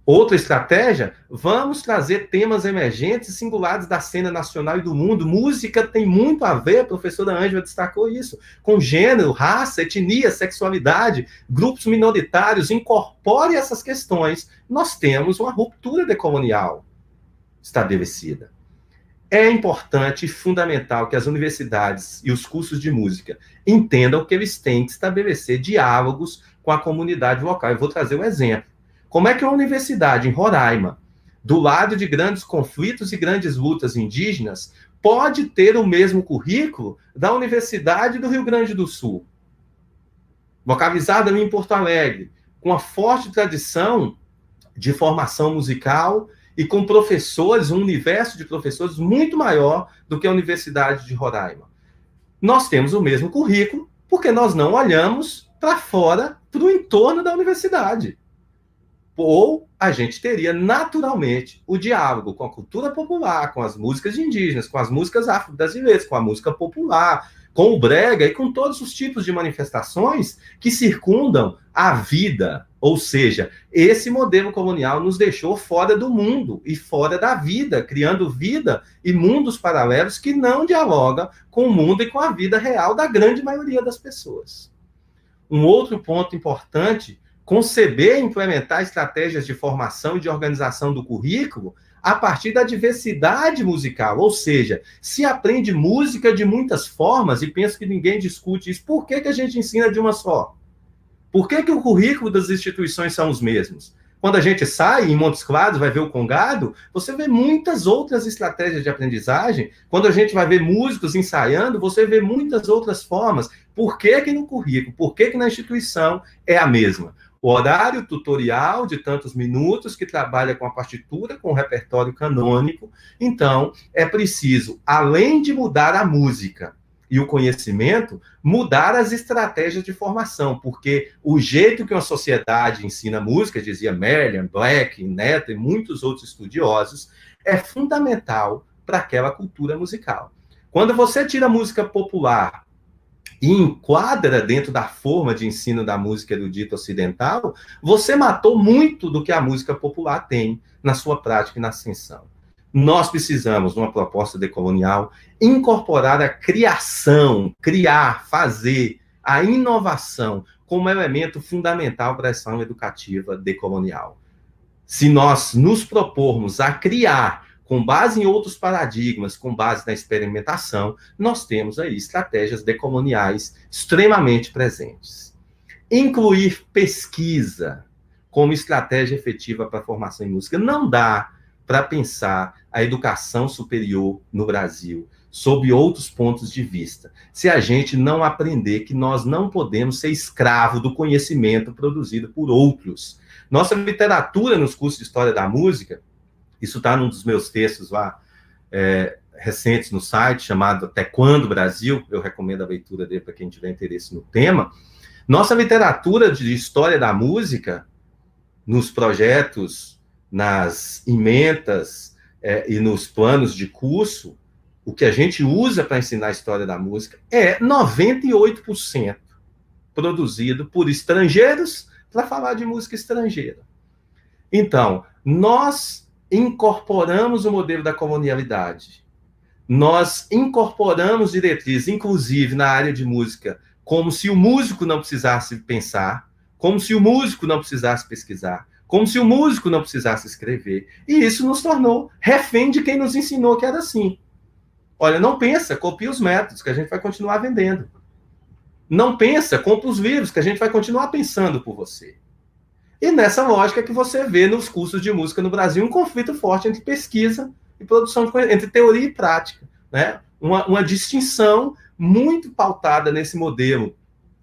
Outra estratégia, vamos trazer temas emergentes e singulares da cena nacional e do mundo. Música tem muito a ver, a professora Ângela destacou isso, com gênero, raça, etnia, sexualidade, grupos minoritários. Incorpore essas questões. Nós temos uma ruptura decolonial estabelecida. É importante e fundamental que as universidades e os cursos de música entendam que eles têm que estabelecer diálogos com a comunidade local. Eu vou trazer um exemplo. Como é que uma universidade em Roraima, do lado de grandes conflitos e grandes lutas indígenas, pode ter o mesmo currículo da Universidade do Rio Grande do Sul, localizada em Porto Alegre, com uma forte tradição de formação musical e com professores, um universo de professores muito maior do que a Universidade de Roraima? Nós temos o mesmo currículo porque nós não olhamos para fora, para o entorno da universidade. Ou a gente teria naturalmente o diálogo com a cultura popular, com as músicas indígenas, com as músicas afro-brasileiras, com a música popular, com o brega e com todos os tipos de manifestações que circundam a vida. Ou seja, esse modelo colonial nos deixou fora do mundo e fora da vida, criando vida e mundos paralelos que não dialogam com o mundo e com a vida real da grande maioria das pessoas. Um outro ponto importante, conceber e implementar estratégias de formação e de organização do currículo a partir da diversidade musical, ou seja, se aprende música de muitas formas, e penso que ninguém discute isso, por que a gente ensina de uma só? Por que o currículo das instituições são os mesmos? Quando a gente sai em Montes Claros, vai ver o Congado, você vê muitas outras estratégias de aprendizagem. Quando a gente vai ver músicos ensaiando, você vê muitas outras formas. Por que no currículo? Por que na instituição é a mesma? O horário tutorial de tantos minutos que trabalha com a partitura, com o repertório canônico. Então, é preciso, além de mudar a música e o conhecimento, mudar as estratégias de formação, porque o jeito que uma sociedade ensina música, dizia Merriam, Black, Neto e muitos outros estudiosos, é fundamental para aquela cultura musical. Quando você tira a música popular e enquadra dentro da forma de ensino da música erudita ocidental, você matou muito do que a música popular tem na sua prática e na ascensão. Nós precisamos, numa proposta decolonial, incorporar a criação, criar, fazer, a inovação como elemento fundamental para a ação educativa decolonial. Se nós nos propormos a criar, com base em outros paradigmas, com base na experimentação, nós temos aí estratégias decoloniais extremamente presentes. Incluir pesquisa como estratégia efetiva para a formação em música. Não dá para pensar a educação superior no Brasil sob outros pontos de vista, se a gente não aprender que nós não podemos ser escravo do conhecimento produzido por outros. Nossa literatura nos cursos de História da Música, isso está num dos meus textos lá, recentes no site, chamado Até Quando Brasil, eu recomendo a leitura dele para quem tiver interesse no tema. Nossa literatura de História da Música, nos projetos, nas ementas e nos planos de curso, o que a gente usa para ensinar a história da música é 98% produzido por estrangeiros para falar de música estrangeira. Então, nós incorporamos o modelo da colonialidade, nós incorporamos diretrizes, inclusive na área de música, como se o músico não precisasse pensar, como se o músico não precisasse pesquisar, como se o músico não precisasse escrever. E isso nos tornou refém de quem nos ensinou que era assim. Olha, não pensa, copia os métodos, que a gente vai continuar vendendo. Não pensa, compra os livros, que a gente vai continuar pensando por você. E nessa lógica que você vê nos cursos de música no Brasil um conflito forte entre pesquisa e produção de conhecimento, entre teoria e prática, né? Uma distinção muito pautada nesse modelo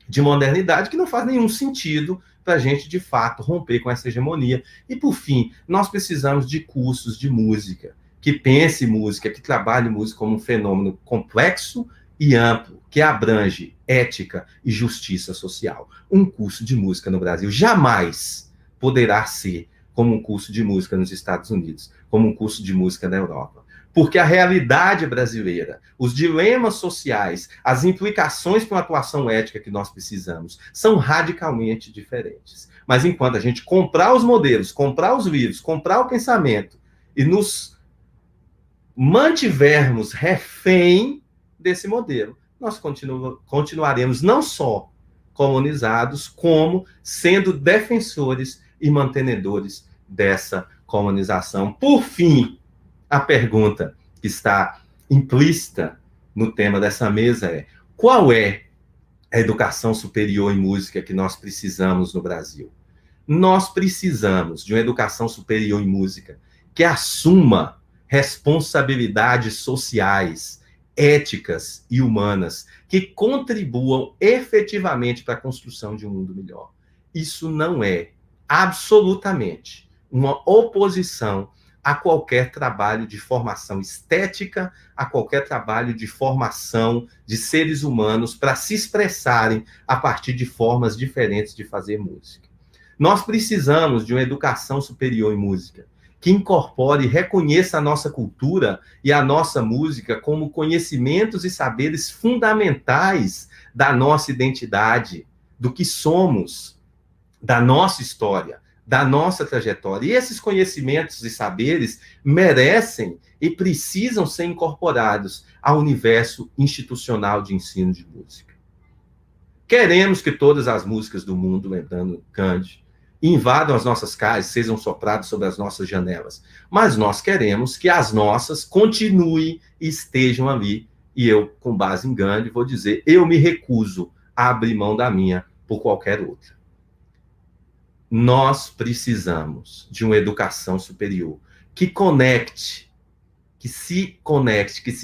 de modernidade que não faz nenhum sentido para a gente, de fato, romper com essa hegemonia. E, por fim, nós precisamos de cursos de música, que pense música, que trabalhe música como um fenômeno complexo e amplo, que abrange ética e justiça social. Um curso de música no Brasil jamais poderá ser como um curso de música nos Estados Unidos, como um curso de música na Europa. porque a realidade brasileira, os dilemas sociais, as implicações para uma atuação ética que nós precisamos, são radicalmente diferentes. Mas enquanto a gente comprar os modelos, comprar os livros, comprar o pensamento e nos mantivermos refém desse modelo, nós continuaremos não só colonizados, como sendo defensores e mantenedores dessa colonização. Por fim, a pergunta que está implícita no tema dessa mesa é: qual é a educação superior em música que nós precisamos no Brasil? Nós precisamos de uma educação superior em música que assuma responsabilidades sociais, éticas e humanas que contribuam efetivamente para a construção de um mundo melhor. Isso não é absolutamente uma oposição a qualquer trabalho de formação estética, a qualquer trabalho de formação de seres humanos para se expressarem a partir de formas diferentes de fazer música. Nós precisamos de uma educação superior em música que incorpore e reconheça a nossa cultura e a nossa música como conhecimentos e saberes fundamentais da nossa identidade, do que somos, da nossa história, da nossa trajetória. E esses conhecimentos e saberes merecem e precisam ser incorporados ao universo institucional de ensino de música. Queremos que todas as músicas do mundo, lembrando Cândido, invadam as nossas casas, sejam sopradas sobre as nossas janelas. Mas nós queremos que as nossas continuem e estejam ali. E eu, com base em Gandhi, vou dizer, eu me recuso a abrir mão da minha por qualquer outra. Nós precisamos de uma educação superior que conecte, que se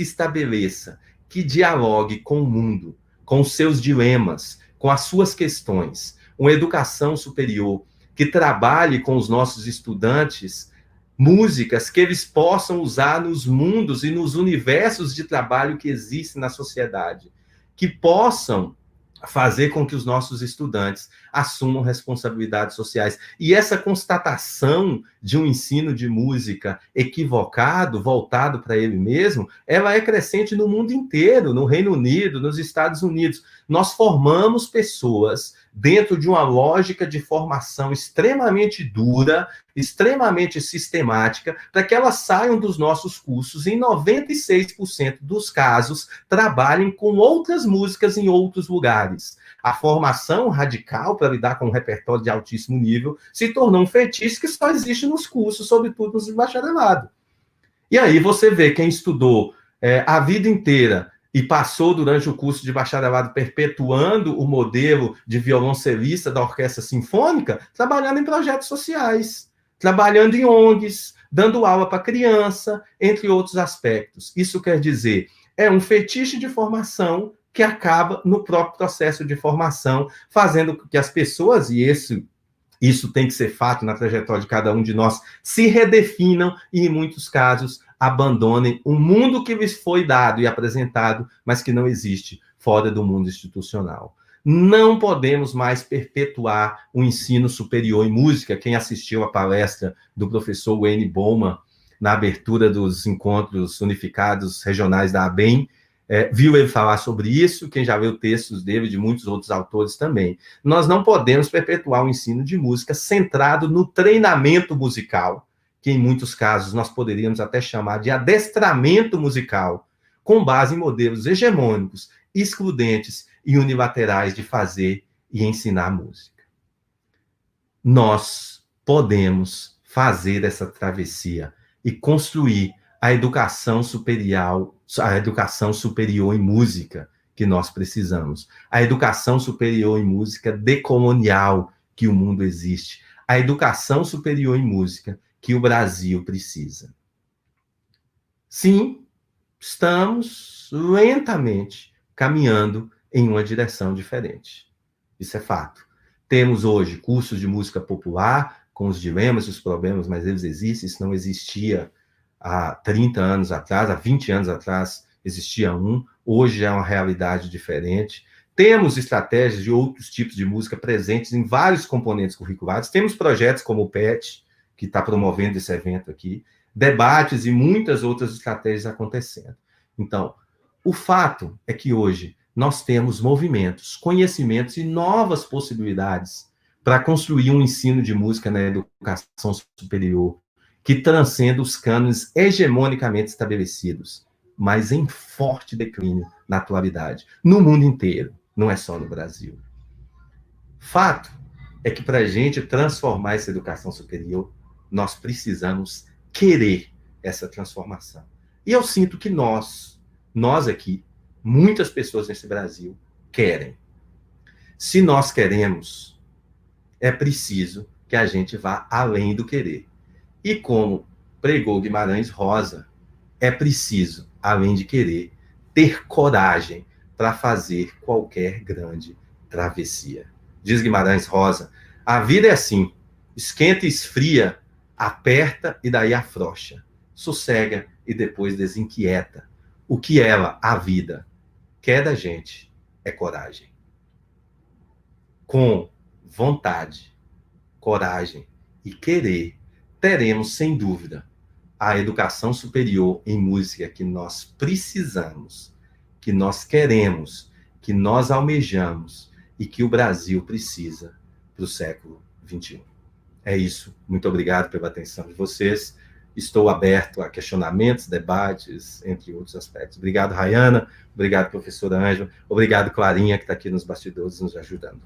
estabeleça, que dialogue com o mundo, com os seus dilemas, com as suas questões. Uma educação superior que trabalhe com os nossos estudantes músicas que eles possam usar nos mundos e nos universos de trabalho que existem na sociedade, que possam fazer com que os nossos estudantes assumam responsabilidades sociais. E essa constatação de um ensino de música equivocado, voltado para ele mesmo, ela é crescente no mundo inteiro, no Reino Unido, nos Estados Unidos. Nós formamos pessoas dentro de uma lógica de formação extremamente dura, extremamente sistemática, para que elas saiam dos nossos cursos e, em 96% dos casos, trabalhem com outras músicas em outros lugares. A formação radical para lidar com um repertório de altíssimo nível se tornou um fetiche que só existe nos cursos, sobretudo nos de bacharelado. E aí você vê quem estudou a vida inteira e passou durante o curso de bacharelado perpetuando o modelo de violoncelista da orquestra sinfônica, trabalhando em projetos sociais, trabalhando em ONGs, dando aula para criança, entre outros aspectos. Isso quer dizer, é um fetiche de formação que acaba no próprio processo de formação, fazendo com que as pessoas, e isso tem que ser fato na trajetória de cada um de nós, se redefinam e, em muitos casos, abandonem o mundo que lhes foi dado e apresentado, mas que não existe fora do mundo institucional. Não podemos mais perpetuar o ensino superior em música. Quem assistiu à palestra do professor Wayne Bowman na abertura dos encontros unificados regionais da ABEM, viu ele falar sobre isso. Quem já leu textos dele, de muitos outros autores também. Nós não podemos perpetuar o ensino de música centrado no treinamento musical, que em muitos casos nós poderíamos até chamar de adestramento musical, com base em modelos hegemônicos, excludentes e unilaterais de fazer e ensinar música. Nós podemos fazer essa travessia e construir a educação superior em música que nós precisamos, a educação superior em música decolonial que o mundo existe, a educação superior em música que o Brasil precisa. Sim, estamos lentamente caminhando em uma direção diferente. Isso é fato. Temos hoje cursos de música popular, com os dilemas e os problemas, mas eles existem. Isso não existia há 30 anos atrás, há 20 anos atrás existia um, hoje é uma realidade diferente. Temos estratégias de outros tipos de música presentes em vários componentes curriculares. Temos projetos como o PET, que está promovendo esse evento aqui. debates e muitas outras estratégias acontecendo. Então, o fato é que hoje nós temos movimentos, conhecimentos e novas possibilidades para construir um ensino de música na educação superior que transcenda os cânones hegemonicamente estabelecidos, mas em forte declínio na atualidade, no mundo inteiro, não é só no Brasil. Fato é que para a gente transformar essa educação superior, nós precisamos querer essa transformação. E eu sinto que nós aqui, muitas pessoas nesse Brasil, querem. Se nós queremos, é preciso que a gente vá além do querer. E como pregou Guimarães Rosa, é preciso, além de querer, ter coragem para fazer qualquer grande travessia. Diz Guimarães Rosa, a vida é assim, esquenta e esfria, aperta e daí afrouxa, sossega e depois desinquieta. O que ela, a vida, quer da gente é coragem. Com vontade, coragem e querer, teremos, sem dúvida, a educação superior em música que nós precisamos, que nós queremos, que nós almejamos e que o Brasil precisa para o século XXI. É isso. Muito obrigado pela atenção de vocês. Estou aberto a questionamentos, debates, entre outros aspectos. Obrigado, Rayana. Obrigado, professora Ângela. Obrigado, Clarinha, que está aqui nos bastidores nos ajudando.